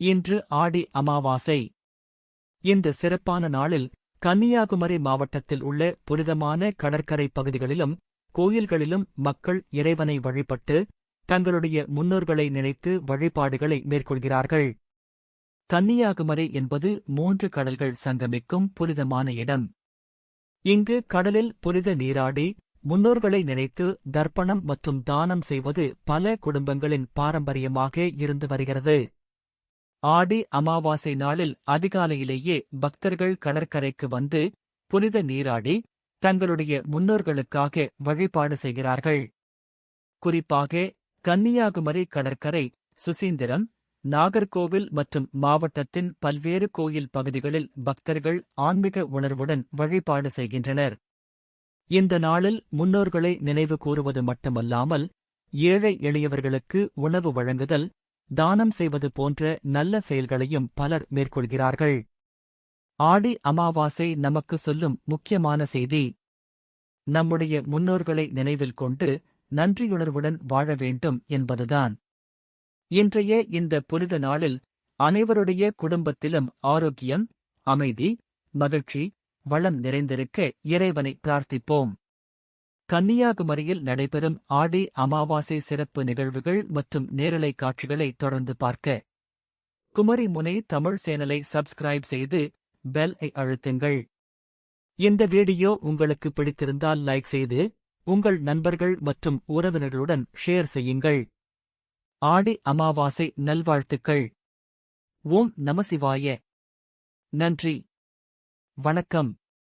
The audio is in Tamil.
இன்று ஆடி அமாவாசை. இந்த சிறப்பான நாளில் கன்னியாகுமரி மாவட்டத்தில் உள்ள புனிதமான கடற்கரை பகுதிகளிலும் கோயில்களிலும் மக்கள் இறைவனை வழிபட்டு தங்களுடைய முன்னோர்களை நினைத்து வழிபாடுகளை மேற்கொள்கிறார்கள். கன்னியாகுமரி என்பது 3 கடல்கள் சங்கமிக்கும் புனிதமான இடம். இங்கு கடலில் புனித நீராடி முன்னோர்களை நினைத்து தர்ப்பணம் மற்றும் தானம் செய்வது பல குடும்பங்களின் பாரம்பரியமாக இருந்து வருகிறது. ஆடி அமாவாசை நாளில் அதிகாலையிலேயே பக்தர்கள் கடற்கரைக்கு வந்து புனித நீராடி தங்களுடைய முன்னோர்களுக்காக வழிபாடு செய்கிறார்கள். குறிப்பாக கன்னியாகுமரி கடற்கரை, சுசீந்திரம், நாகர்கோவில் மற்றும் மாவட்டத்தின் பல்வேறு கோயில் பகுதிகளில் பக்தர்கள் ஆன்மீக உணர்வுடன் வழிபாடு செய்கின்றனர். இந்த நாளில் முன்னோர்களை நினைவு கூறுவது மட்டுமல்லாமல் ஏழை எளியவர்களுக்கு உணவு வழங்குதல், தானம் செய்வது போன்ற நல்ல செயல்களையும் பலர் மேற்கொள்கிறார்கள். ஆடி அமாவாசை நமக்கு சொல்லும் முக்கியமான செய்தி, நம்முடைய முன்னோர்களை நினைவில் கொண்டு நன்றியுணர்வுடன் வாழ வேண்டும் என்பதுதான். இன்றைய இந்த புனித நாளில் அனைவருடைய குடும்பத்திலும் ஆரோக்கியம், அமைதி, மகிழ்ச்சி, வளம் நிறைந்திருக்க இறைவனை பிரார்த்திப்போம். கன்னியாகுமரியில் நடைபெறும் ஆடி அமாவாசை சிறப்பு நிகழ்வுகள் மற்றும் நேரலை காட்சிகளை தொடர்ந்து பார்க்க குமரி முனை தமிழ் சேனலை சப்ஸ்கிரைப் செய்து பெல் ஐ அழுத்துங்கள். இந்த வீடியோ உங்களுக்கு பிடித்திருந்தால் லைக் செய்து உங்கள் நண்பர்கள் மற்றும் உறவினர்களுடன் ஷேர் செய்யுங்கள். ஆடி அமாவாசை நல்வாழ்த்துக்கள். ஓம் நமசிவாய. நன்றி. வணக்கம்.